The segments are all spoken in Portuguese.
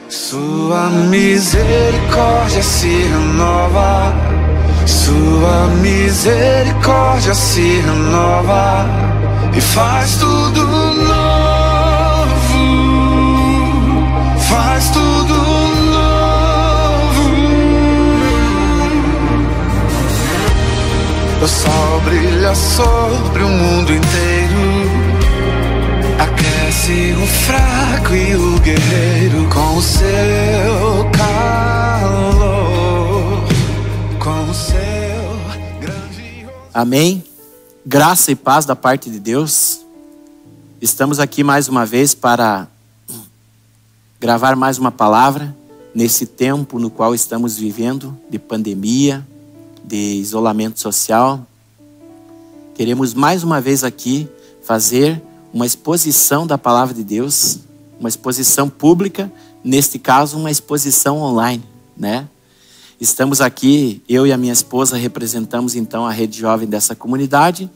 Sua misericórdia se renova, sua misericórdia se renova e faz tudo novo, faz tudo novo. O sol brilha sobre o mundo inteiro, aquece o fraco e o guerreiro com o seu calor, com o seu grande... Amém? Graça e paz da parte de Deus. Estamos aqui mais uma vez para gravar mais uma palavra nesse tempo no qual estamos vivendo de pandemia, de isolamento social. Queremos mais uma vez aqui fazer uma exposição da palavra de Deus, uma exposição pública, neste caso uma exposição online, né? Estamos aqui, eu e a minha esposa representamos então a rede jovem dessa comunidade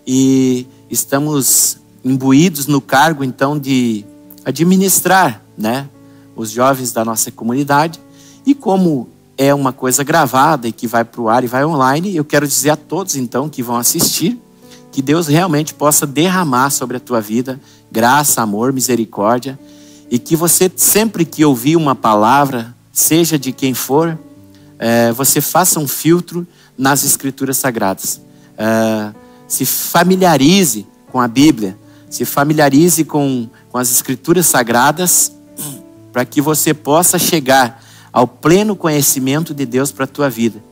e estamos imbuídos no cargo então de administrar, né, os jovens da nossa comunidade. E como é uma coisa gravada e que vai para o ar e vai online, eu quero dizer a todos então que vão assistir, que Deus realmente possa derramar sobre a tua vida graça, amor, misericórdia, e que você sempre que ouvir uma palavra, seja de quem for, você faça um filtro nas escrituras sagradas. Se familiarize com a Bíblia, se familiarize com as escrituras sagradas, para que você possa chegar ao pleno conhecimento de Deus para a tua vida.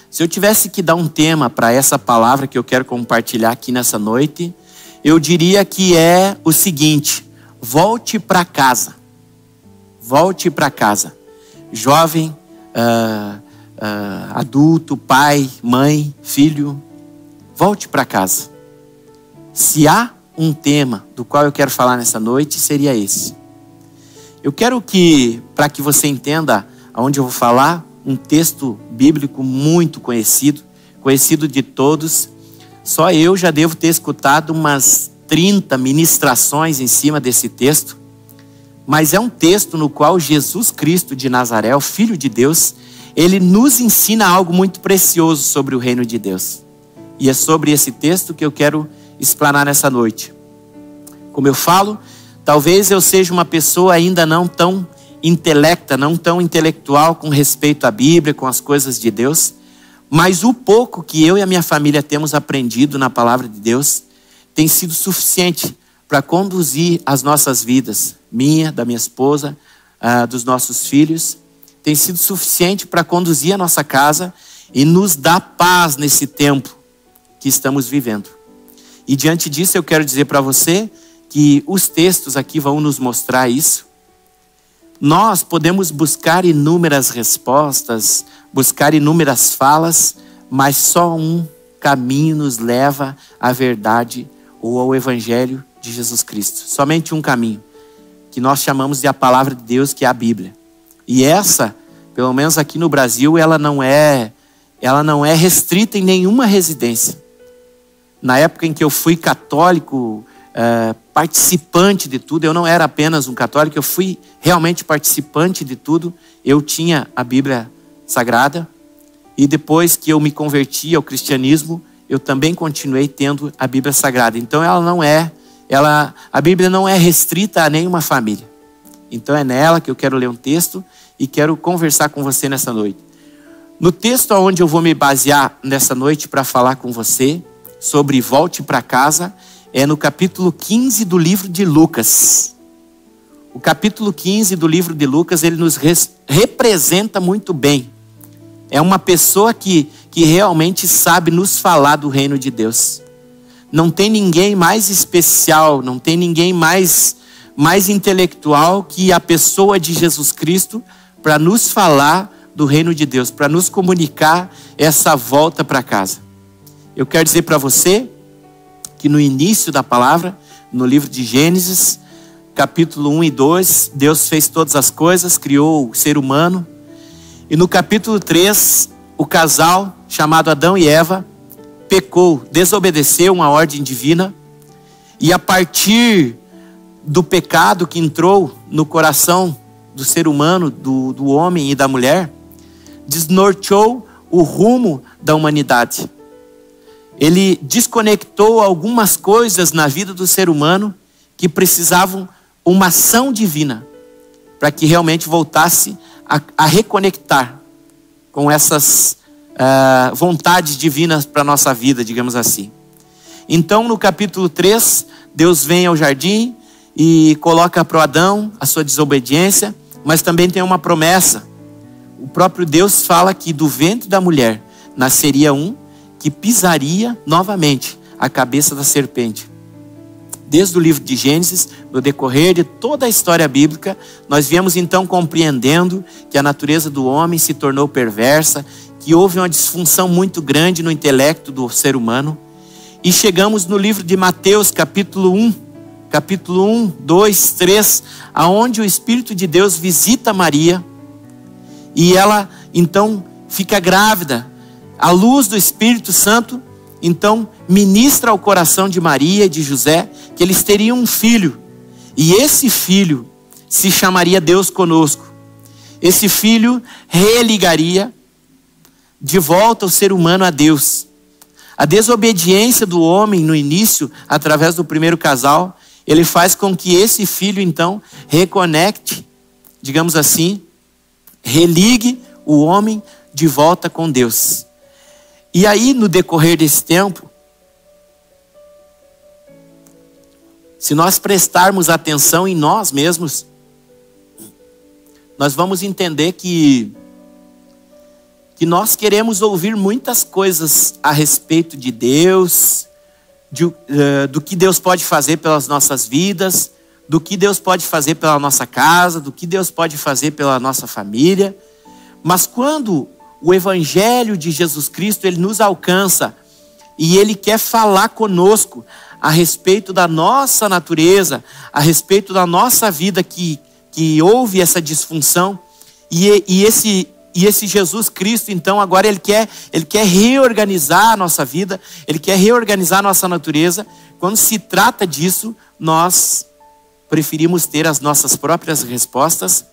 Se eu tivesse que dar um tema para essa palavra que eu quero compartilhar aqui nessa noite, eu diria que é o seguinte: volte para casa. Volte para casa. Jovem, adulto, pai, mãe, filho, volte para casa. Se há um tema do qual eu quero falar nessa noite, seria esse. Eu quero que, para que você entenda aonde eu vou falar, um texto bíblico muito conhecido de todos. Só eu já devo ter escutado umas 30 ministrações em cima desse texto. Mas é um texto no qual Jesus Cristo de Nazaré, o Filho de Deus, ele nos ensina algo muito precioso sobre o reino de Deus. E é sobre esse texto que eu quero explanar nessa noite. Como eu falo, talvez eu seja uma pessoa ainda não tão intelecta, não tão intelectual com respeito à Bíblia, com as coisas de Deus, mas o pouco que eu e a minha família temos aprendido na palavra de Deus tem sido suficiente para conduzir as nossas vidas, minha, da minha esposa, dos nossos filhos, tem sido suficiente para conduzir a nossa casa e nos dar paz nesse tempo que estamos vivendo. E diante disso eu quero dizer para você que os textos aqui vão nos mostrar isso. Nós podemos buscar inúmeras respostas, buscar inúmeras falas, mas só um caminho nos leva à verdade ou ao Evangelho de Jesus Cristo. Somente um caminho, que nós chamamos de a palavra de Deus, que é a Bíblia. E essa, pelo menos aqui no Brasil, ela não é restrita em nenhuma residência. Na época em que eu fui católico, participante de tudo, eu não era apenas um católico, eu fui realmente participante de tudo. Eu tinha a Bíblia Sagrada e depois que eu me converti ao cristianismo, eu também continuei tendo a Bíblia Sagrada. Então a Bíblia não é restrita a nenhuma família. Então é nela que eu quero ler um texto e quero conversar com você nessa noite. No texto onde eu vou me basear nessa noite para falar com você sobre volte para casa, é no capítulo 15 do livro de Lucas. O capítulo 15 do livro de Lucas, ele nos representa muito bem. É uma pessoa que realmente sabe nos falar do reino de Deus. Não tem ninguém mais especial, não tem ninguém mais intelectual que a pessoa de Jesus Cristo para nos falar do reino de Deus, para nos comunicar essa volta para casa. Eu quero dizer para você que no início da palavra, no livro de Gênesis, capítulo 1 e 2, Deus fez todas as coisas, criou o ser humano. E no capítulo 3, o casal chamado Adão e Eva pecou, desobedeceu uma ordem divina. E a partir do pecado que entrou no coração do ser humano, do homem e da mulher, desnorteou o rumo da humanidade. Ele desconectou algumas coisas na vida do ser humano que precisavam uma ação divina para que realmente voltasse a reconectar com essas vontades divinas para a nossa vida, digamos assim. Então, no capítulo 3, Deus vem ao jardim e coloca para o Adão a sua desobediência, mas também tem uma promessa. O próprio Deus fala que do ventre da mulher nasceria um que pisaria novamente a cabeça da serpente. Desde o livro de Gênesis, no decorrer de toda a história bíblica, nós viemos então compreendendo que a natureza do homem se tornou perversa, que houve uma disfunção muito grande no intelecto do ser humano. E chegamos no livro de Mateus, capítulo 1, 2, 3, aonde o Espírito de Deus visita Maria, e ela então fica grávida. A luz do Espírito Santo então ministra ao coração de Maria e de José que eles teriam um filho, e esse filho se chamaria Deus conosco. Esse filho religaria de volta o ser humano a Deus. A desobediência do homem no início, através do primeiro casal, ele faz com que esse filho então reconecte, digamos assim, religue o homem de volta com Deus. E aí, no decorrer desse tempo, se nós prestarmos atenção em nós mesmos, nós vamos entender que nós queremos ouvir muitas coisas a respeito de Deus, do que Deus pode fazer pelas nossas vidas, do que Deus pode fazer pela nossa casa, do que Deus pode fazer pela nossa família. Mas quando o Evangelho de Jesus Cristo, ele nos alcança e ele quer falar conosco a respeito da nossa natureza, a respeito da nossa vida que houve essa disfunção, e esse Jesus Cristo, então, agora ele quer reorganizar a nossa vida, ele quer reorganizar a nossa natureza. Quando se trata disso, nós preferimos ter as nossas próprias respostas,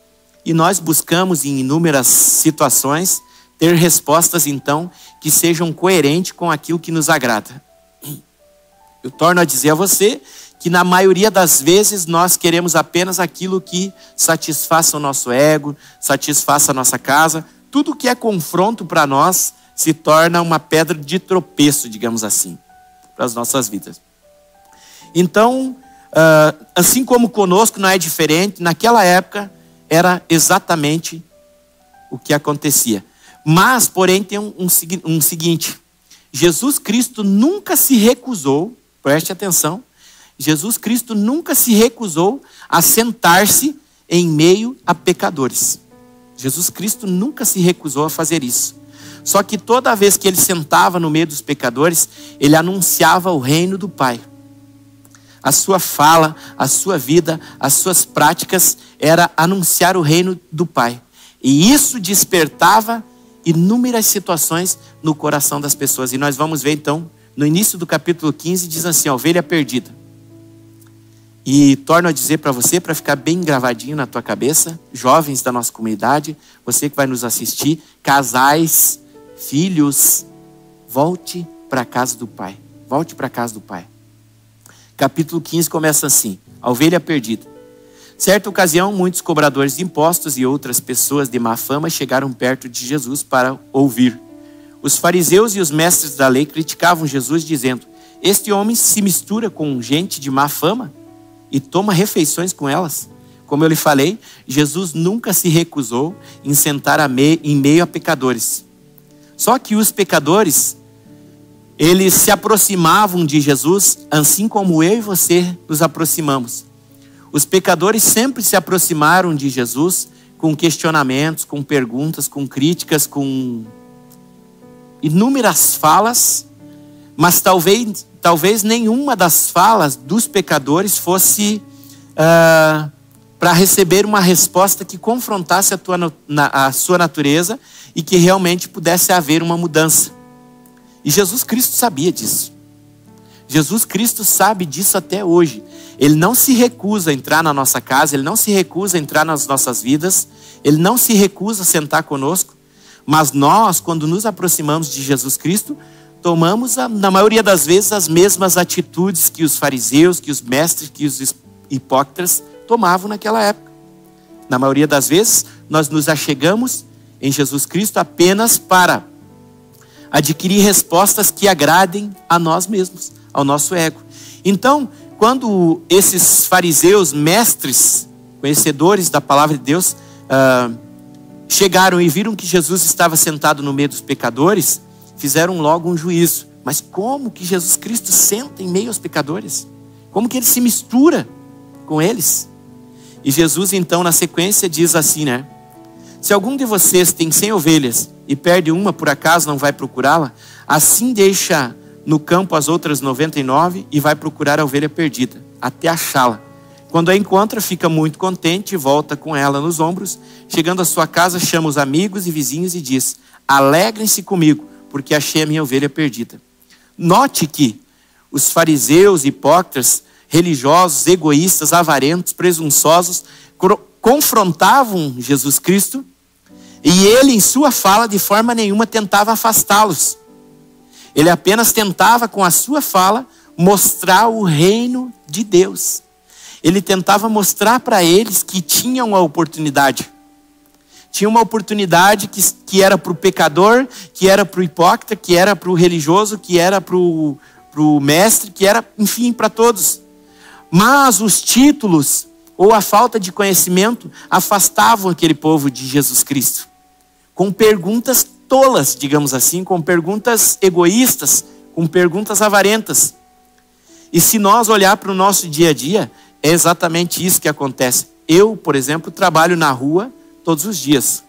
e nós buscamos em inúmeras situações ter respostas, então, que sejam coerentes com aquilo que nos agrada. Eu torno a dizer a você que na maioria das vezes nós queremos apenas aquilo que satisfaça o nosso ego, satisfaça a nossa casa. Tudo que é confronto para nós se torna uma pedra de tropeço, digamos assim, para as nossas vidas. Então, assim como conosco não é diferente, naquela época era exatamente o que acontecia. Mas, porém, tem um seguinte: Jesus Cristo nunca se recusou, preste atenção, Jesus Cristo nunca se recusou a sentar-se em meio a pecadores. Jesus Cristo nunca se recusou a fazer isso. Só que toda vez que ele sentava no meio dos pecadores, ele anunciava o reino do Pai. A sua fala, a sua vida, as suas práticas era anunciar o reino do Pai. E isso despertava inúmeras situações no coração das pessoas. E nós vamos ver então, no início do capítulo 15, diz assim: a ovelha perdida. E torno a dizer para você, para ficar bem gravadinho na tua cabeça, jovens da nossa comunidade, você que vai nos assistir, casais, filhos, volte para a casa do Pai. Volte para a casa do Pai. Capítulo 15 começa assim: a ovelha perdida. Certa ocasião, muitos cobradores de impostos e outras pessoas de má fama chegaram perto de Jesus para ouvir. Os fariseus e os mestres da lei criticavam Jesus, dizendo: este homem se mistura com gente de má fama e toma refeições com elas. Como eu lhe falei, Jesus nunca se recusou em sentar em meio a pecadores. Só que os pecadores, eles se aproximavam de Jesus, assim como eu e você nos aproximamos. Os pecadores sempre se aproximaram de Jesus com questionamentos, com perguntas, com críticas, com inúmeras falas, mas talvez nenhuma das falas dos pecadores fosse para receber uma resposta que confrontasse a sua natureza e que realmente pudesse haver uma mudança. E Jesus Cristo sabia disso. Jesus Cristo sabe disso até hoje. Ele não se recusa a entrar na nossa casa, Ele não se recusa a entrar nas nossas vidas, Ele não se recusa a sentar conosco, mas nós, quando nos aproximamos de Jesus Cristo, tomamos, na maioria das vezes, as mesmas atitudes que os fariseus, que os mestres, que os hipócritas tomavam naquela época. Na maioria das vezes, nós nos achegamos em Jesus Cristo apenas para adquirir respostas que agradem a nós mesmos, ao nosso ego. Então, quando esses fariseus, mestres, conhecedores da palavra de Deus, chegaram e viram que Jesus estava sentado no meio dos pecadores, fizeram logo um juízo. Mas como que Jesus Cristo senta em meio aos pecadores? Como que ele se mistura com eles? E Jesus então, na sequência, diz assim, né? Se algum de vocês tem 100 ovelhas e perde uma, por acaso não vai procurá-la, assim deixa no campo as outras 99 e vai procurar a ovelha perdida, até achá-la. Quando a encontra, fica muito contente e volta com ela nos ombros. Chegando à sua casa, chama os amigos e vizinhos e diz: alegrem-se comigo, porque achei a minha ovelha perdida. Note que os fariseus, hipócritas, religiosos, egoístas, avarentos, presunçosos, confrontavam Jesus Cristo, e ele, em sua fala, de forma nenhuma tentava afastá-los. Ele apenas tentava, com a sua fala, mostrar o reino de Deus. Ele tentava mostrar para eles que tinham uma oportunidade. Tinha uma oportunidade que era para o pecador, que era para o hipócrita, que era para o religioso, que era para o mestre, que era, enfim, para todos. Mas os títulos ou a falta de conhecimento afastavam aquele povo de Jesus Cristo. Com perguntas tolas, digamos assim, com perguntas egoístas, com perguntas avarentas. E se nós olhar para o nosso dia a dia, é exatamente isso que acontece. Eu, por exemplo, trabalho na rua todos os dias.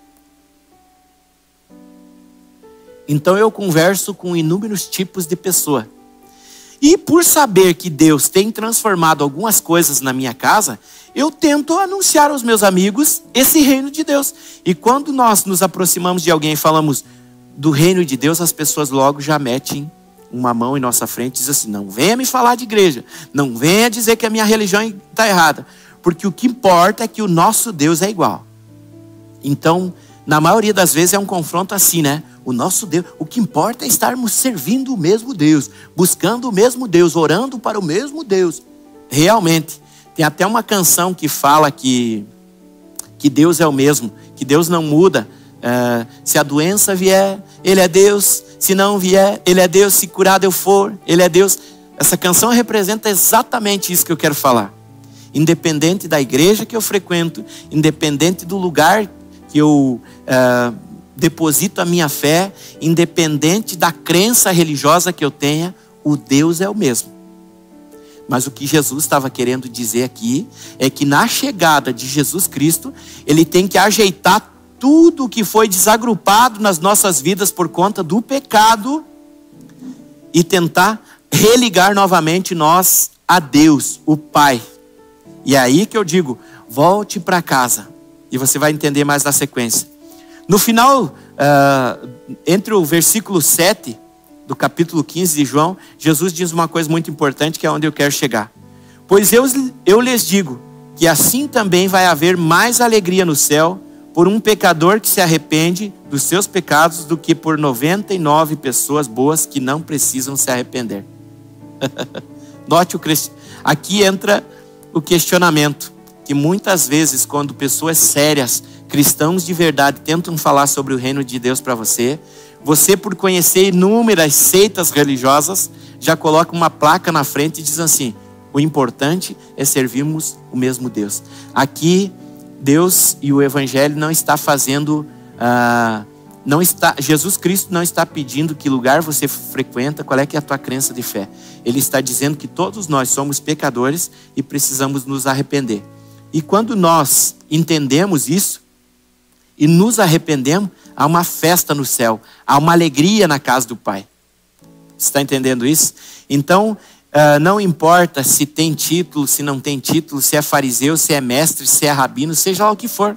Então eu converso com inúmeros tipos de pessoa. E por saber que Deus tem transformado algumas coisas na minha casa, eu tento anunciar aos meus amigos esse reino de Deus. E quando nós nos aproximamos de alguém e falamos do reino de Deus, as pessoas logo já metem uma mão em nossa frente e dizem assim: não venha me falar de igreja, não venha dizer que a minha religião está errada, porque o que importa é que o nosso Deus é igual. Então, na maioria das vezes é um confronto assim, né? O nosso Deus, o que importa é estarmos servindo o mesmo Deus, buscando o mesmo Deus, orando para o mesmo Deus. Realmente, tem até uma canção que fala que Deus é o mesmo, que Deus não muda. Se a doença vier, Ele é Deus. Se não vier, Ele é Deus. Se curado eu for, Ele é Deus. Essa canção representa exatamente isso que eu quero falar. Independente da igreja que eu frequento, independente do lugar que eu deposito a minha fé, independente da crença religiosa que eu tenha, o Deus é o mesmo. Mas o que Jesus estava querendo dizer aqui é que na chegada de Jesus Cristo, Ele tem que ajeitar tudo que foi desagrupado nas nossas vidas por conta do pecado e tentar religar novamente nós a Deus, o Pai. E é aí que eu digo: volte para casa. E você vai entender mais na sequência. No final, entre o versículo 7 do capítulo 15 de João, Jesus diz uma coisa muito importante, que é onde eu quero chegar. Pois eu lhes digo que assim também vai haver mais alegria no céu por um pecador que se arrepende dos seus pecados do que por 99 pessoas boas que não precisam se arrepender. Note aqui entra o questionamento, que muitas vezes quando pessoas sérias, cristãos de verdade, tentam falar sobre o reino de Deus para você, você, por conhecer inúmeras seitas religiosas, já coloca uma placa na frente e diz assim: o importante é servirmos o mesmo Deus. Aqui Deus e o Evangelho não está fazendo, Jesus Cristo não está pedindo que lugar você frequenta, qual é que é a tua crença de fé. Ele está dizendo que todos nós somos pecadores e precisamos nos arrepender. E quando nós entendemos isso e nos arrependemos, há uma festa no céu, há uma alegria na casa do Pai. Você está entendendo isso? Então, não importa se tem título, se não tem título, se é fariseu, se é mestre, se é rabino, seja lá o que for.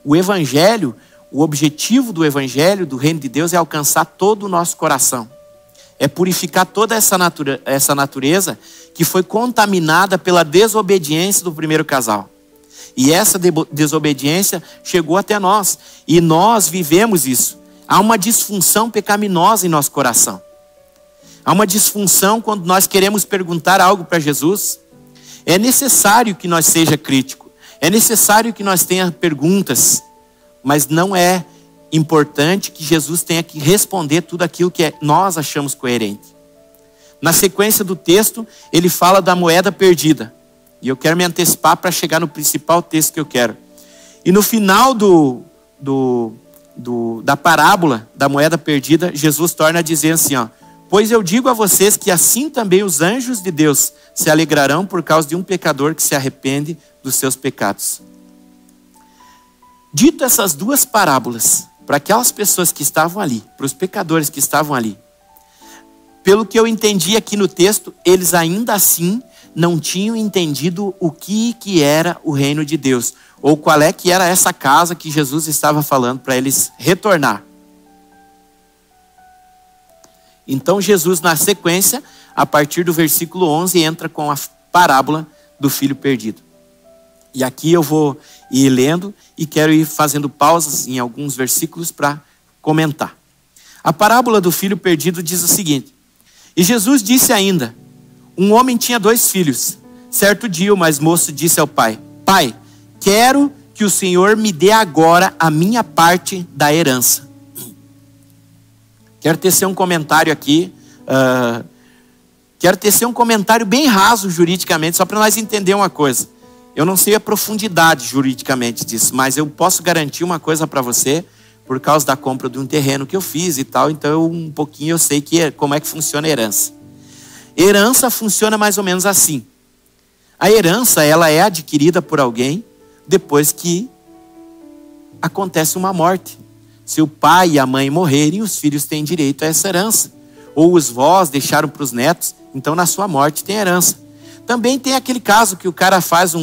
O Evangelho, o objetivo do Evangelho, do reino de Deus, é alcançar todo o nosso coração. é purificar toda essa natureza que foi contaminada pela desobediência do primeiro casal. E essa desobediência chegou até nós. E nós vivemos isso. Há uma disfunção pecaminosa em nosso coração. Há uma disfunção quando nós queremos perguntar algo para Jesus. É necessário que nós seja crítico. É necessário que nós tenha perguntas. Mas não é importante que Jesus tenha que responder tudo aquilo que nós achamos coerente. Na sequência do texto, ele fala da moeda perdida. E eu quero me antecipar para chegar no principal texto que eu quero. E no final da parábola da moeda perdida, Jesus torna a dizer assim, ó: pois eu digo a vocês que assim também os anjos de Deus se alegrarão por causa de um pecador que se arrepende dos seus pecados. Dito essas duas parábolas, para aquelas pessoas que estavam ali, para os pecadores que estavam ali, pelo que eu entendi aqui no texto, eles ainda assim não tinham entendido o que era o reino de Deus, ou qual é que era essa casa que Jesus estava falando para eles retornar. Então Jesus, na sequência, a partir do versículo 11, entra com a parábola do filho perdido. E aqui eu vou ir lendo e quero ir fazendo pausas em alguns versículos para comentar. A parábola do filho perdido diz o seguinte: e Jesus disse ainda: um homem tinha 2 filhos. Certo dia o mais moço disse ao pai: pai, quero que o Senhor me dê agora a minha parte da herança. Quero tecer um comentário aqui. Quero tecer um comentário bem raso juridicamente, só para nós entender uma coisa. Eu não sei a profundidade juridicamente disso, mas eu posso garantir uma coisa para você, por causa da compra de um terreno que eu fiz e tal, então um pouquinho eu sei como é que funciona a herança. Herança funciona mais ou menos assim. A herança, ela é adquirida por alguém depois que acontece uma morte. Se o pai e a mãe morrerem, os filhos têm direito a essa herança. Ou os vós deixaram para os netos, então na sua morte tem herança. Também tem aquele caso que o cara faz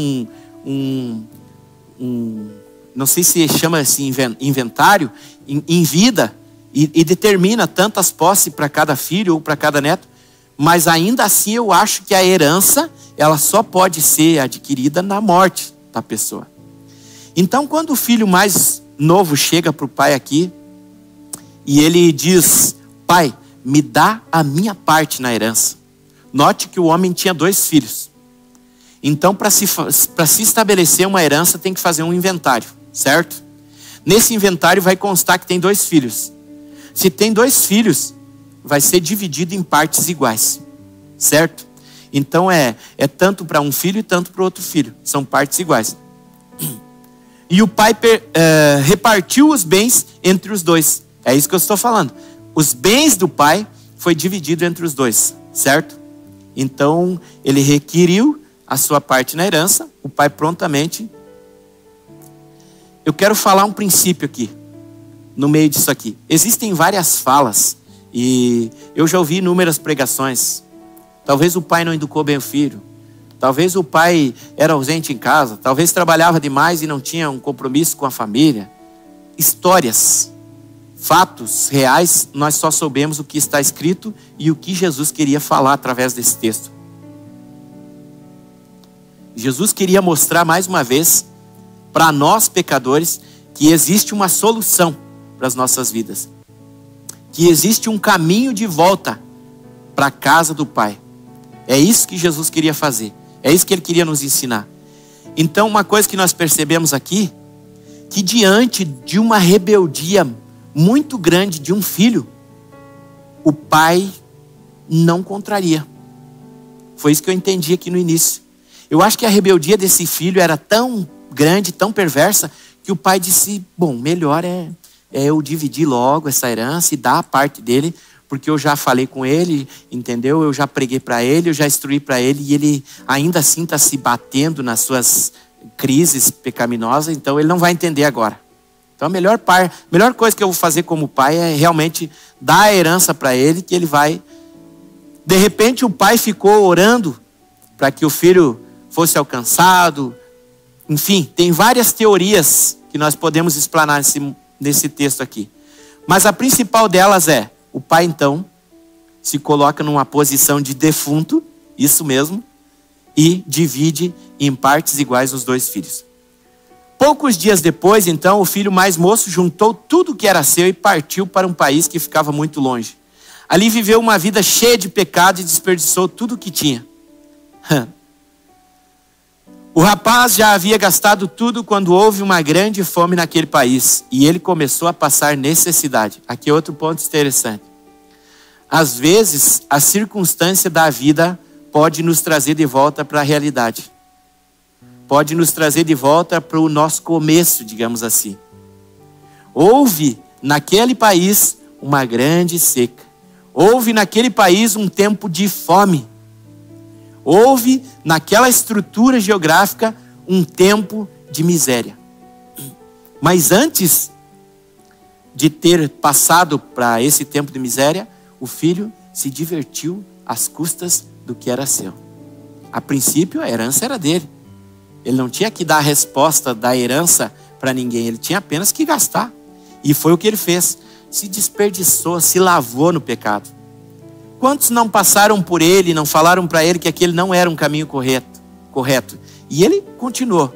não sei se chama assim inventário, em vida, e determina tantas posses para cada filho ou para cada neto, mas ainda assim eu acho que a herança, ela só pode ser adquirida na morte da pessoa. Então quando o filho mais novo chega para o pai aqui, e ele diz: pai, me dá a minha parte na herança. Note que o homem tinha 2 filhos. Então, para se estabelecer uma herança, tem que fazer um inventário, certo? Nesse inventário vai constar que tem 2 filhos. Se tem 2 filhos, vai ser dividido em partes iguais, certo? Então é tanto para um filho e tanto para o outro filho. São partes iguais. E o pai repartiu os bens entre os 2. É isso que eu estou falando. Os bens do pai foi dividido entre os 2, certo? Então, ele requiriu a sua parte na herança, o pai prontamente. Eu quero falar um princípio aqui, no meio disso aqui. Existem várias falas, e eu já ouvi inúmeras pregações. Talvez o pai não educou bem o filho. Talvez o pai era ausente em casa. Talvez trabalhava demais e não tinha um compromisso com a família. Histórias, fatos reais, nós só soubemos o que está escrito e o que Jesus queria falar através desse texto. Jesus queria mostrar mais uma vez para nós pecadores que existe uma solução para as nossas vidas. Que existe um caminho de volta para a casa do Pai. É isso que Jesus queria fazer. É isso que ele queria nos ensinar. Então, uma coisa que nós percebemos aqui, que diante de uma rebeldia muito grande de um filho, o pai não contraria. Foi isso que eu entendi aqui no início. Eu acho que a rebeldia desse filho era tão grande, tão perversa, que o pai disse: bom, melhor é eu dividir logo essa herança e dar a parte dele, porque eu já falei com ele, entendeu? Eu já preguei para ele, eu já instruí para ele, e ele ainda assim está se batendo nas suas crises pecaminosas, então ele não vai entender agora. Então a melhor coisa que eu vou fazer como pai é realmente dar a herança para ele, que ele vai... De repente o pai ficou orando para que o filho fosse alcançado. Enfim, tem várias teorias que nós podemos explanar nesse texto aqui. Mas a principal delas é: o pai então se coloca numa posição de defunto, isso mesmo, e divide em partes iguais os 2 filhos. Poucos dias depois, então, o filho mais moço juntou tudo que era seu e partiu para um país que ficava muito longe. Ali viveu uma vida cheia de pecado e desperdiçou tudo o que tinha. O rapaz já havia gastado tudo quando houve uma grande fome naquele país e ele começou a passar necessidade. Aqui é outro ponto interessante. Às vezes, a circunstância da vida pode nos trazer de volta para a realidade. Pode nos trazer de volta para o nosso começo, digamos assim. Houve naquele país uma grande seca. Houve naquele país um tempo de fome. Houve naquela estrutura geográfica um tempo de miséria. Mas antes de ter passado para esse tempo de miséria, o filho se divertiu às custas do que era seu. A princípio, a herança era dele. Ele não tinha que dar a resposta da herança para ninguém. Ele tinha apenas que gastar. E foi o que ele fez. Se desperdiçou, se lavou no pecado. Quantos não passaram por ele, não falaram para ele que aquele não era um caminho correto? E ele continuou.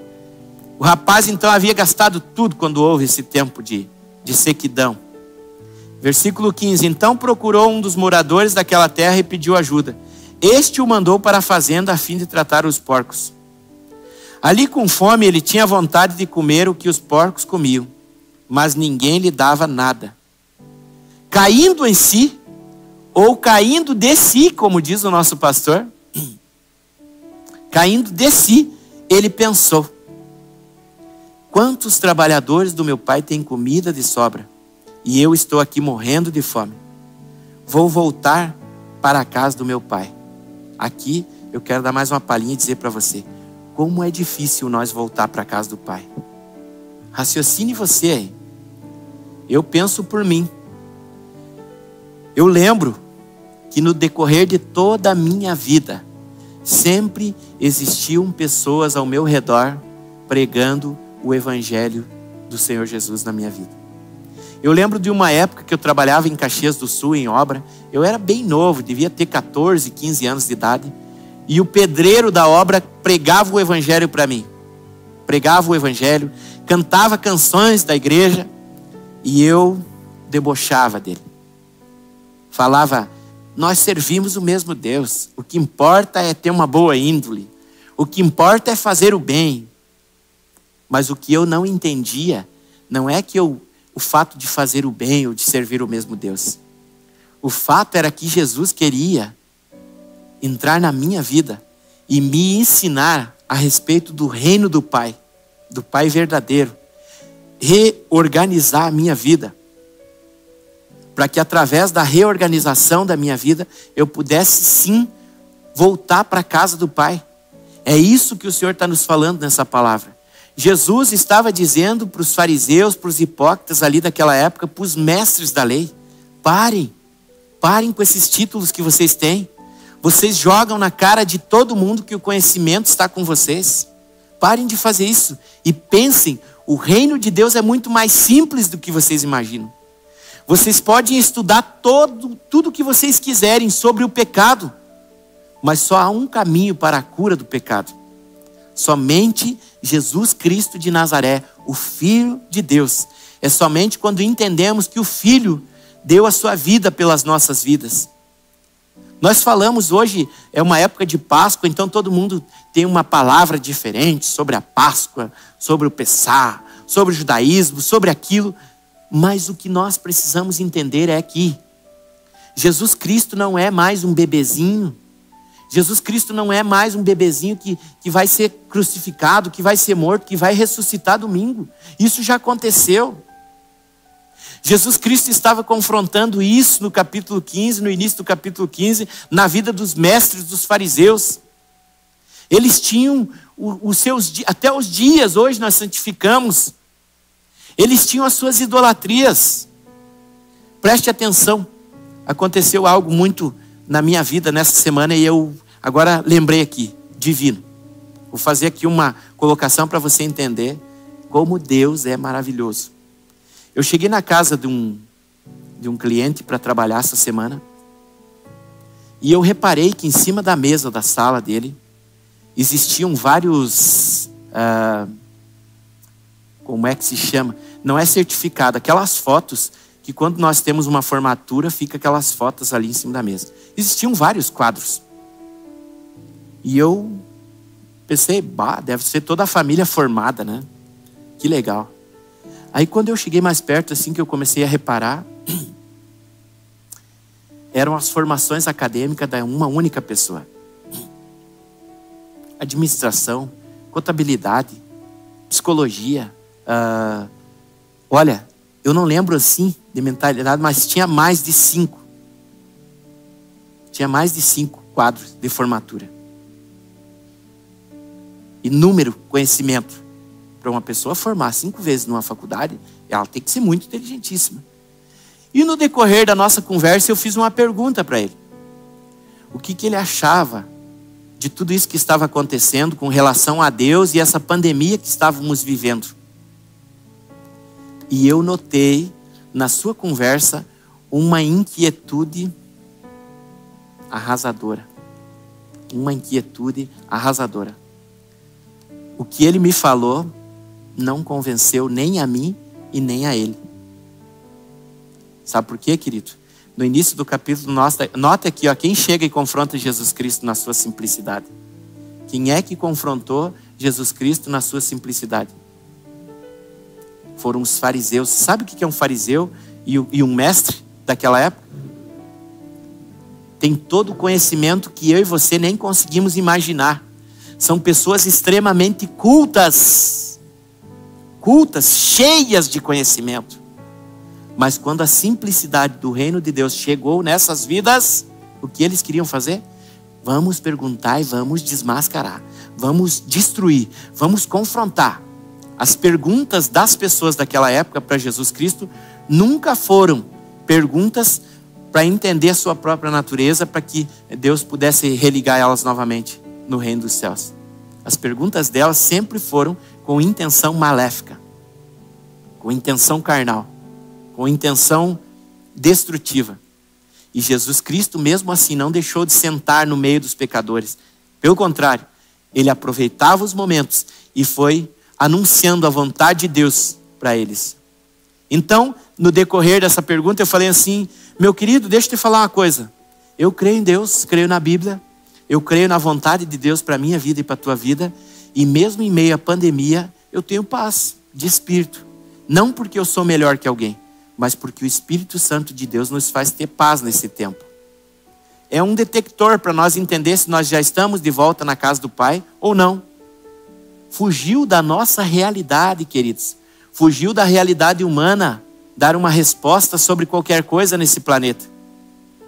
O rapaz então havia gastado tudo quando houve esse tempo de sequidão. Versículo 15. Então procurou um dos moradores daquela terra e pediu ajuda. Este o mandou para a fazenda a fim de tratar os porcos. Ali com fome ele tinha vontade de comer o que os porcos comiam, mas ninguém lhe dava nada. Caindo em si, ou caindo de si, como diz o nosso pastor, caindo de si, ele pensou: quantos trabalhadores do meu pai têm comida de sobra, e eu estou aqui morrendo de fome. Vou voltar para a casa do meu pai. Aqui eu quero dar mais uma palhinha e dizer para você, como é difícil nós voltar para a casa do pai. Raciocine você aí. Eu penso por mim. Eu lembro que no decorrer de toda a minha vida, sempre existiam pessoas ao meu redor pregando o evangelho do Senhor Jesus na minha vida. Eu lembro de uma época que eu trabalhava em Caxias do Sul, em obra. Eu era bem novo, devia ter 14, 15 anos de idade. E o pedreiro da obra pregava o evangelho para mim. Pregava o evangelho, cantava canções da igreja e eu debochava dele. Falava: nós servimos o mesmo Deus. O que importa é ter uma boa índole. O que importa é fazer o bem. Mas o que eu não entendia não é que o fato de fazer o bem ou de servir o mesmo Deus. O fato era que Jesus queria entrar na minha vida e me ensinar a respeito do reino do Pai verdadeiro. Reorganizar a minha vida. Para que através da reorganização da minha vida, eu pudesse sim voltar para a casa do Pai. É isso que o Senhor está nos falando nessa palavra. Jesus estava dizendo para os fariseus, para os hipócritas ali daquela época, para os mestres da lei: parem com esses títulos que vocês têm. Vocês jogam na cara de todo mundo que o conhecimento está com vocês. Parem de fazer isso e pensem, o reino de Deus é muito mais simples do que vocês imaginam. Vocês podem estudar tudo o que vocês quiserem sobre o pecado, mas só há um caminho para a cura do pecado. Somente Jesus Cristo de Nazaré, o Filho de Deus. É somente quando entendemos que o Filho deu a sua vida pelas nossas vidas. Nós falamos hoje, é uma época de Páscoa, então todo mundo tem uma palavra diferente sobre a Páscoa, sobre o Pessá, sobre o judaísmo, sobre aquilo. Mas o que nós precisamos entender é que Jesus Cristo não é mais um bebezinho. Jesus Cristo não é mais um bebezinho que vai ser crucificado, que vai ser morto, que vai ressuscitar domingo. Isso já aconteceu. Jesus Cristo estava confrontando isso no capítulo 15, no início do capítulo 15, na vida dos mestres dos fariseus. Eles tinham os seus, até os dias, hoje nós santificamos, eles tinham as suas idolatrias. Preste atenção, aconteceu algo muito na minha vida nessa semana e eu agora lembrei aqui, divino. Vou fazer aqui uma colocação para você entender como Deus é maravilhoso. Eu cheguei na casa de um cliente para trabalhar essa semana E eu reparei que em cima da mesa da sala dele existiam vários, como é que se chama? Não é certificado, aquelas fotos que quando nós temos uma formatura, fica aquelas fotos ali em cima da mesa. Existiam vários quadros. E eu pensei, deve ser toda a família formada, né? Que legal. Aí quando eu cheguei mais perto, assim que eu comecei a reparar, eram as formações acadêmicas de uma única pessoa. Administração, contabilidade, psicologia. Olha, eu não lembro assim de mentalidade, mas tinha mais de 5. Tinha mais de 5 quadros de formatura. Inúmero conhecimento. Para uma pessoa formar 5 vezes numa faculdade, ela tem que ser muito inteligentíssima. E no decorrer da nossa conversa, eu fiz uma pergunta para ele. O que ele achava de tudo isso que estava acontecendo com relação a Deus e essa pandemia que estávamos vivendo. E eu notei na sua conversa uma inquietude arrasadora. Uma inquietude arrasadora. O que ele me falou não convenceu nem a mim e nem a ele. Sabe por quê, querido? No início do capítulo, nota aqui, quem chega e confronta Jesus Cristo na sua simplicidade. Quem é que confrontou Jesus Cristo na sua simplicidade? Foram os fariseus. Sabe o que é um fariseu e um mestre daquela época? Tem todo o conhecimento que eu e você nem conseguimos imaginar. São pessoas extremamente cultas, cheias de conhecimento. Mas quando a simplicidade do reino de Deus chegou nessas vidas, o que eles queriam fazer? Vamos perguntar e vamos desmascarar. Vamos destruir, vamos confrontar. As perguntas das pessoas daquela época para Jesus Cristo nunca foram perguntas para entender a sua própria natureza, para que Deus pudesse religar elas novamente no reino dos céus. As perguntas delas sempre foram com intenção maléfica, com intenção carnal, com intenção destrutiva. E Jesus Cristo, mesmo assim, não deixou de sentar no meio dos pecadores. Pelo contrário, ele aproveitava os momentos e foi anunciando a vontade de Deus para eles. Então, no decorrer dessa pergunta, eu falei assim: meu querido, deixa eu te falar uma coisa. Eu creio em Deus, creio na Bíblia, eu creio na vontade de Deus para a minha vida e para a tua vida. E mesmo em meio à pandemia, eu tenho paz de espírito. Não porque eu sou melhor que alguém, mas porque o Espírito Santo de Deus nos faz ter paz nesse tempo. É um detector para nós entender se nós já estamos de volta na casa do Pai ou não. Fugiu da nossa realidade, queridos. Fugiu da realidade humana dar uma resposta sobre qualquer coisa nesse planeta.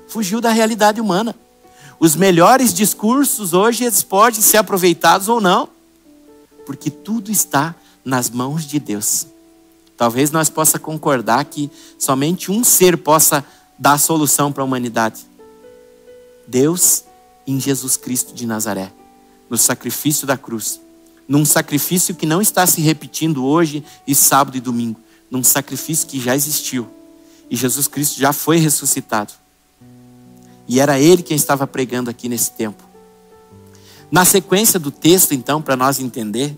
Fugiu da realidade humana. Os melhores discursos hoje, eles podem ser aproveitados ou não, porque tudo está nas mãos de Deus. Talvez nós possa concordar que somente um ser possa dar a solução para a humanidade. Deus em Jesus Cristo de Nazaré, no sacrifício da cruz. Num sacrifício que não está se repetindo hoje e sábado e domingo. Num sacrifício que já existiu. E Jesus Cristo já foi ressuscitado. E era Ele quem estava pregando aqui nesse tempo. Na sequência do texto, então, para nós entender,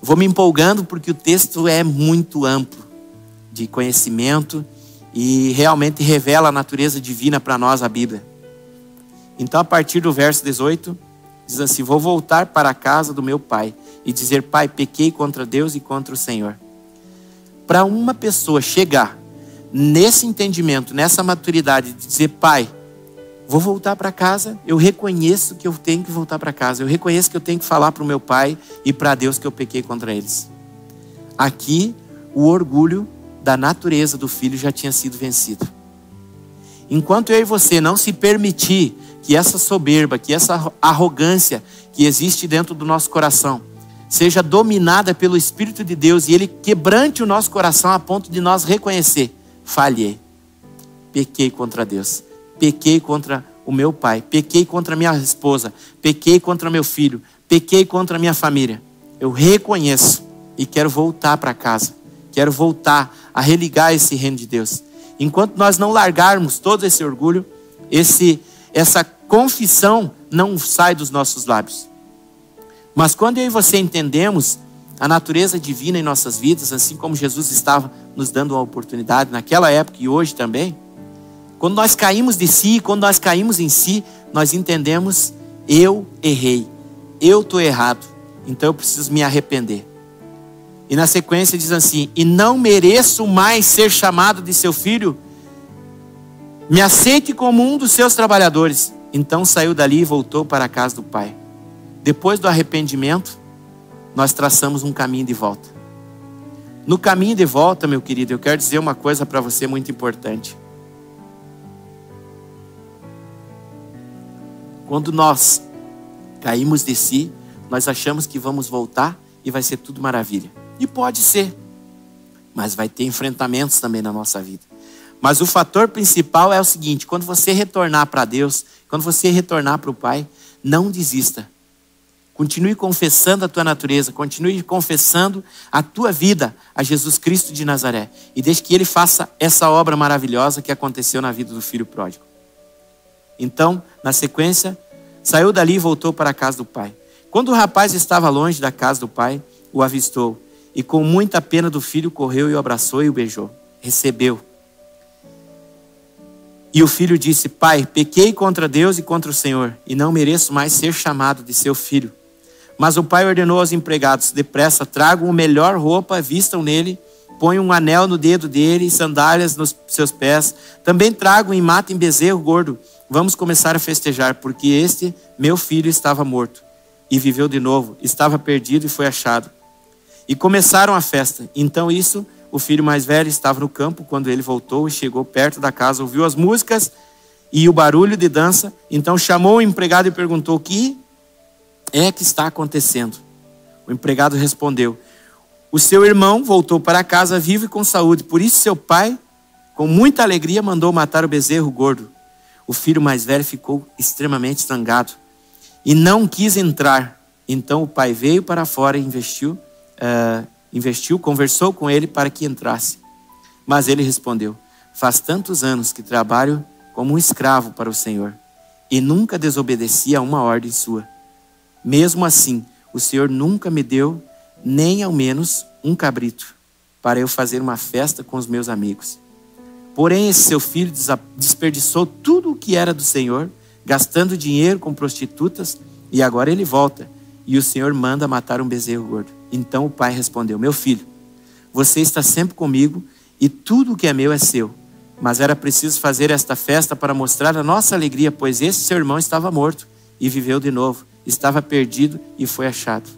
vou me empolgando porque o texto é muito amplo de conhecimento e realmente revela a natureza divina para nós, a Bíblia. Então, a partir do verso 18, diz assim: vou voltar para a casa do meu pai e dizer: Pai, pequei contra Deus e contra o Senhor. Para uma pessoa chegar nesse entendimento, nessa maturidade de dizer: Pai, vou voltar para casa, eu reconheço que eu tenho que voltar para casa, eu reconheço que eu tenho que falar para o meu pai e para Deus que eu pequei contra eles. Aqui, o orgulho da natureza do filho já tinha sido vencido. Enquanto eu e você não se permitir que essa soberba, que essa arrogância que existe dentro do nosso coração seja dominada pelo Espírito de Deus e Ele quebrante o nosso coração a ponto de nós reconhecer: falhei, pequei contra Deus, pequei contra o meu pai, pequei contra minha esposa, pequei contra meu filho, pequei contra minha família. Eu reconheço e quero voltar para casa, quero voltar a religar esse reino de Deus. Enquanto nós não largarmos todo esse orgulho, essa confissão não sai dos nossos lábios. Mas quando eu e você entendemos a natureza divina em nossas vidas, assim como Jesus estava nos dando uma oportunidade naquela época e hoje também, quando nós caímos de si, quando nós caímos em si, nós entendemos: eu errei, eu estou errado, então eu preciso me arrepender. E na sequência diz assim: e não mereço mais ser chamado de seu filho, me aceite como um dos seus trabalhadores. Então saiu dali e voltou para a casa do pai. Depois do arrependimento, nós traçamos um caminho de volta. No caminho de volta, meu querido, eu quero dizer uma coisa para você muito importante. Quando nós caímos de si, nós achamos que vamos voltar e vai ser tudo maravilha. E pode ser, mas vai ter enfrentamentos também na nossa vida. Mas o fator principal é o seguinte: quando você retornar para Deus, quando você retornar para o Pai, não desista. Continue confessando a tua natureza, continue confessando a tua vida a Jesus Cristo de Nazaré. E deixe que Ele faça essa obra maravilhosa que aconteceu na vida do filho pródigo. Então, na sequência, saiu dali e voltou para a casa do pai. Quando o rapaz estava longe da casa do pai, o avistou. E com muita pena do filho, correu e o abraçou e o beijou. Recebeu. E o filho disse: pai, pequei contra Deus e contra o Senhor, e não mereço mais ser chamado de seu filho. Mas o pai ordenou aos empregados: depressa, tragam a melhor roupa, vistam nele, põem um anel no dedo dele e sandálias nos seus pés. Também tragam e matem bezerro gordo. Vamos começar a festejar, porque este meu filho estava morto e viveu de novo, estava perdido e foi achado. E começaram a festa. Então o filho mais velho estava no campo. Quando ele voltou e chegou perto da casa, ouviu as músicas e o barulho de dança. Então chamou o empregado e perguntou: o que é que está acontecendo? O empregado respondeu: o seu irmão voltou para casa vivo e com saúde. Por isso seu pai, com muita alegria, mandou matar o bezerro gordo. O filho mais velho ficou extremamente zangado e não quis entrar. Então o pai veio para fora e conversou com ele para que entrasse. Mas ele respondeu: faz tantos anos que trabalho como um escravo para o Senhor e nunca desobedeci a uma ordem sua. Mesmo assim, o Senhor nunca me deu nem ao menos um cabrito para eu fazer uma festa com os meus amigos. Porém, esse seu filho desperdiçou tudo o que era do Senhor, gastando dinheiro com prostitutas, e agora ele volta, e o Senhor manda matar um bezerro gordo. Então o pai respondeu: meu filho, você está sempre comigo, e tudo o que é meu é seu. Mas era preciso fazer esta festa para mostrar a nossa alegria, pois esse seu irmão estava morto, e viveu de novo, estava perdido e foi achado.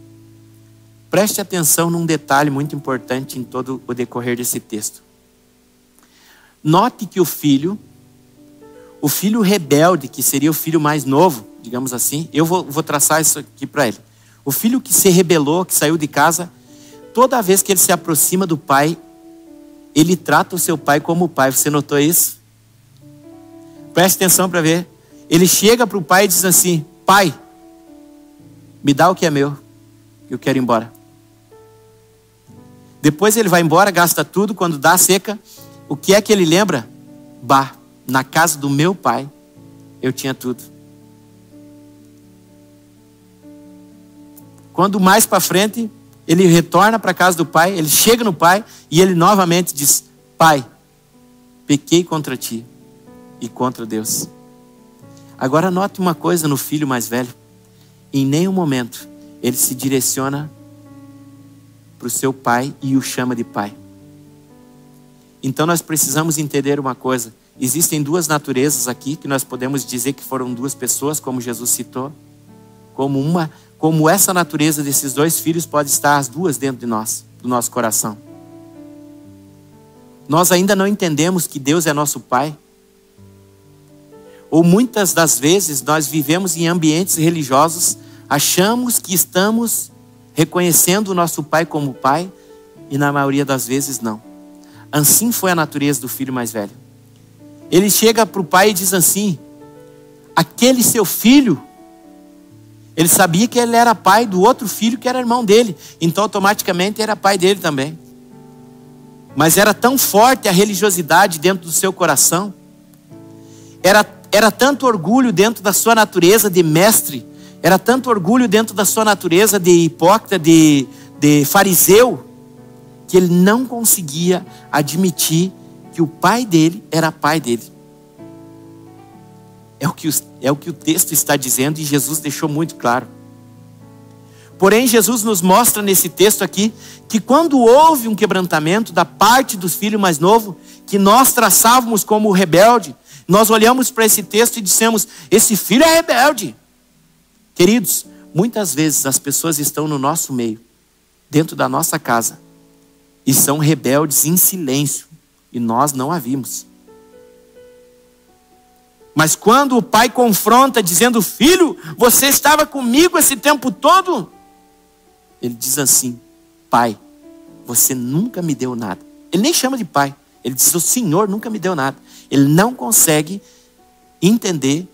Preste atenção num detalhe muito importante em todo o decorrer desse texto. Note que o filho rebelde, que seria o filho mais novo, digamos assim, eu vou traçar isso aqui para ele. O filho que se rebelou, que saiu de casa, toda vez que ele se aproxima do pai, ele trata o seu pai como pai. Você notou isso? Preste atenção para ver. Ele chega para o pai e diz assim: pai, me dá o que é meu, eu quero ir embora. Depois ele vai embora, gasta tudo. Quando dá a seca, o que é que ele lembra? Bah, na casa do meu pai eu tinha tudo. Quando mais para frente ele retorna para a casa do pai, ele chega no pai e ele novamente diz: pai, pequei contra ti e contra Deus. Agora note uma coisa no filho mais velho: em nenhum momento ele se direciona para o seu pai e o chama de pai. Então nós precisamos entender uma coisa: existem duas naturezas aqui, que nós podemos dizer que foram duas pessoas, como Jesus citou, como essa natureza desses dois filhos pode estar as duas dentro de nós, do nosso coração. Nós ainda não entendemos que Deus é nosso Pai. Ou muitas das vezes nós vivemos em ambientes religiosos, achamos que estamos reconhecendo o nosso Pai como Pai, e na maioria das vezes não. Assim foi a natureza do filho mais velho. Ele chega para o pai e diz assim: aquele seu filho, ele sabia que ele era pai do outro filho que era irmão dele, então automaticamente era pai dele também. Mas era tão forte a religiosidade dentro do seu coração, era tanto orgulho dentro da sua natureza de mestre, era tanto orgulho dentro da sua natureza de hipócrita, de fariseu, que ele não conseguia admitir que o pai dele era pai dele. É o que o texto está dizendo, e Jesus deixou muito claro. Porém, Jesus nos mostra nesse texto aqui, que quando houve um quebrantamento da parte dos filhos mais novos, que nós traçávamos como rebelde, nós olhamos para esse texto e dissemos, esse filho é rebelde. Queridos, muitas vezes as pessoas estão no nosso meio, dentro da nossa casa, e são rebeldes em silêncio, e nós não a vimos. Mas quando o pai confronta, dizendo, filho, você estava comigo esse tempo todo? Ele diz assim, pai, você nunca me deu nada. Ele nem chama de pai, ele diz, o Senhor nunca me deu nada. Ele não consegue entender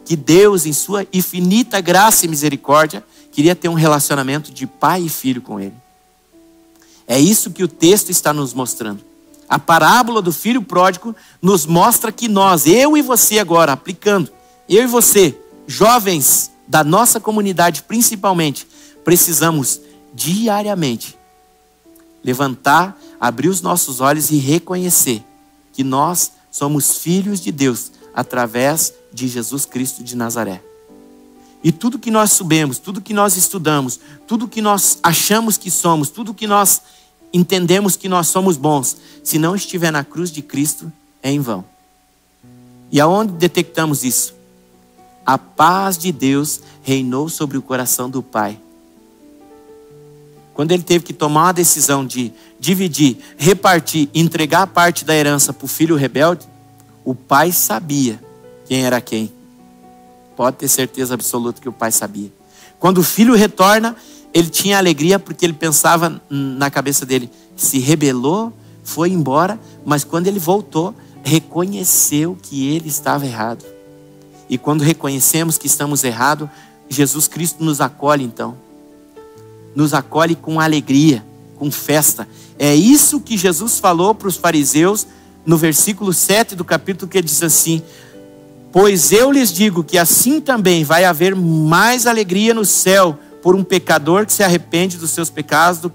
que Deus, em sua infinita graça e misericórdia, queria ter um relacionamento de pai e filho com ele. É isso que o texto está nos mostrando. A parábola do filho pródigo nos mostra que nós, eu e você agora, aplicando, eu e você, jovens da nossa comunidade principalmente, precisamos diariamente levantar, abrir os nossos olhos e reconhecer que nós somos filhos de Deus através de Jesus Cristo de Nazaré. E tudo que nós sabemos, tudo que nós estudamos, tudo que nós achamos que somos, tudo que nós entendemos que nós somos bons, se não estiver na cruz de Cristo, é em vão. E aonde detectamos isso? A paz de Deus reinou sobre o coração do Pai. Quando ele teve que tomar uma decisão de dividir, repartir, entregar a parte da herança para o filho rebelde, o pai sabia quem era quem. Pode ter certeza absoluta que o pai sabia. Quando o filho retorna, ele tinha alegria porque ele pensava na cabeça dele, se rebelou, foi embora, mas quando ele voltou, reconheceu que ele estava errado. E quando reconhecemos que estamos errados, Jesus Cristo nos acolhe então. Nos acolhe com alegria, com festa. É isso que Jesus falou para os fariseus no versículo 7 do capítulo, que ele diz assim, pois eu lhes digo que assim também vai haver mais alegria no céu por um pecador que se arrepende dos seus pecados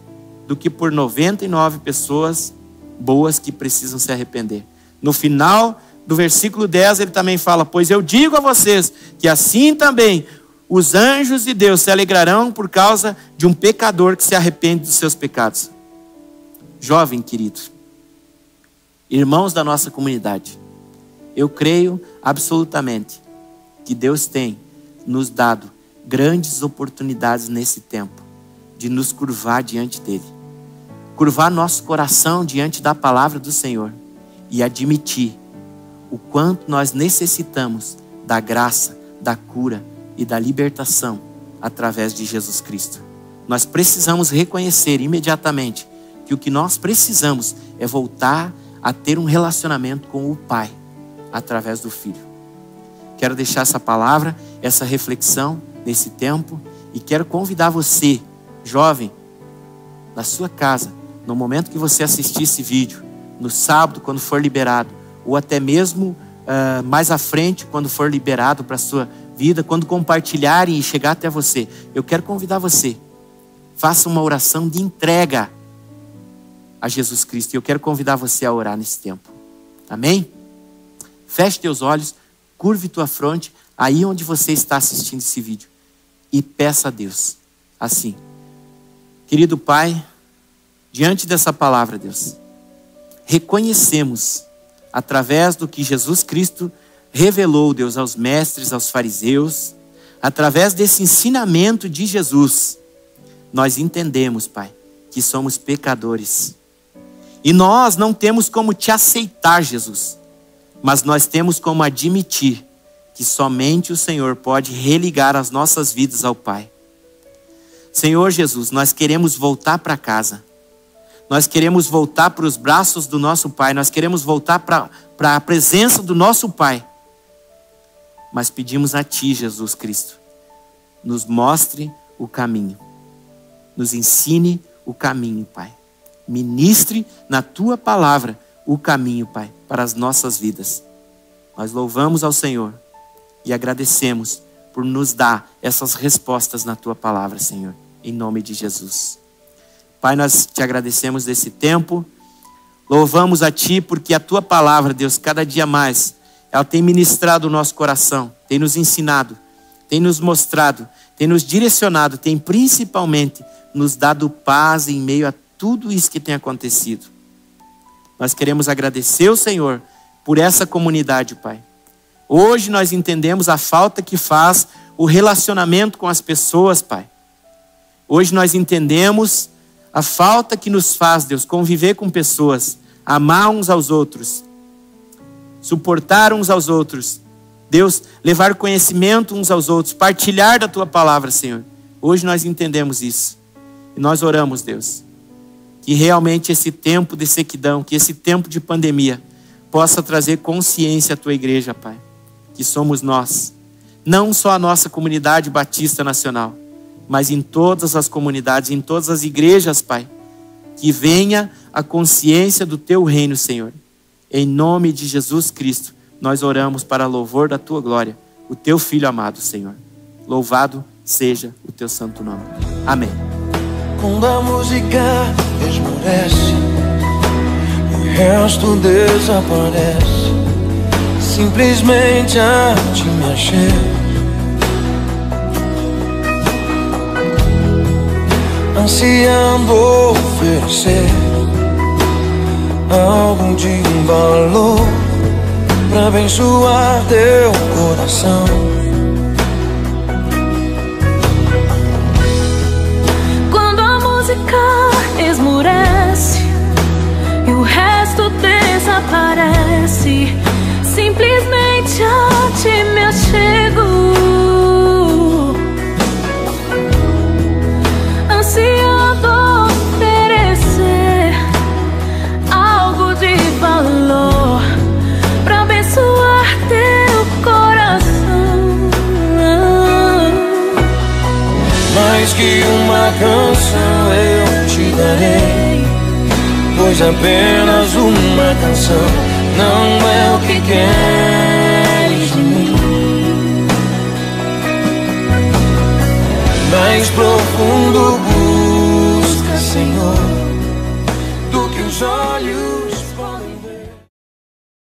do que por 99 pessoas boas que precisam se arrepender. No final do versículo 10 ele também fala, pois eu digo a vocês que assim também os anjos de Deus se alegrarão por causa de um pecador que se arrepende dos seus pecados. Jovem querido, irmãos da nossa comunidade, eu creio absolutamente que Deus tem nos dado grandes oportunidades nesse tempo de nos curvar diante dele. Curvar nosso coração diante da palavra do Senhor e admitir o quanto nós necessitamos da graça, da cura e da libertação através de Jesus Cristo. Nós precisamos reconhecer imediatamente que o que nós precisamos é voltar a ter um relacionamento com o Pai através do Filho. Quero deixar essa palavra, essa reflexão nesse tempo e quero convidar você, jovem, na sua casa, no momento que você assistir esse vídeo, no sábado quando for liberado, ou até mesmo mais à frente quando for liberado para a sua vida, quando compartilharem e chegar até você, eu quero convidar você, faça uma oração de entrega a Jesus Cristo. E eu quero convidar você a orar nesse tempo. Amém? Feche teus olhos, curve tua fronte, aí onde você está assistindo esse vídeo. E peça a Deus, assim. Querido Pai, diante dessa palavra, Deus, reconhecemos, através do que Jesus Cristo revelou, Deus, aos mestres, aos fariseus, através desse ensinamento de Jesus, nós entendemos, Pai, que somos pecadores. E nós não temos como te aceitar, Jesus, mas nós temos como admitir que somente o Senhor pode religar as nossas vidas ao Pai. Senhor Jesus, nós queremos voltar para casa. Nós queremos voltar para os braços do nosso Pai. Nós queremos voltar para a presença do nosso Pai. Mas pedimos a Ti, Jesus Cristo, nos mostre o caminho. Nos ensine o caminho, Pai. Ministre na Tua palavra o caminho, Pai, para as nossas vidas. Nós louvamos ao Senhor E agradecemos por nos dar essas respostas na Tua palavra, Senhor, em nome de Jesus. Pai, nós te agradecemos desse tempo, louvamos a Ti porque a Tua palavra, Deus, cada dia mais, ela tem ministrado o nosso coração, tem nos ensinado, tem nos mostrado, tem nos direcionado, tem principalmente nos dado paz em meio a tudo isso que tem acontecido. Nós queremos agradecer ao Senhor por essa comunidade, Pai. Hoje nós entendemos a falta que faz o relacionamento com as pessoas, Pai. Hoje nós entendemos a falta que nos faz, Deus, conviver com pessoas, amar uns aos outros, suportar uns aos outros, Deus, levar conhecimento uns aos outros, partilhar da Tua palavra, Senhor. Hoje nós entendemos isso. E nós oramos, Deus, que realmente esse tempo de sequidão, que esse tempo de pandemia possa trazer consciência à Tua igreja, Pai. Que somos nós, não só a nossa comunidade batista nacional, mas em todas as comunidades, em todas as igrejas, Pai. Que venha a consciência do Teu reino, Senhor. Em nome de Jesus Cristo, nós oramos para louvor da Tua glória, o Teu Filho amado, Senhor. Louvado seja o Teu santo nome. Amém. Quando a música esmorece, o resto desaparece, simplesmente a Ti me achei. Ansiando oferecer algo de valor pra abençoar Teu coração. Esmorece e o resto desaparece, simplesmente a Ti me achego, ansiando oferecer algo de valor pra abençoar Teu coração. Mais que uma canção eu te darei, pois apenas uma canção não é o que queres de mim. Mais profundo busca, Senhor, do que os olhos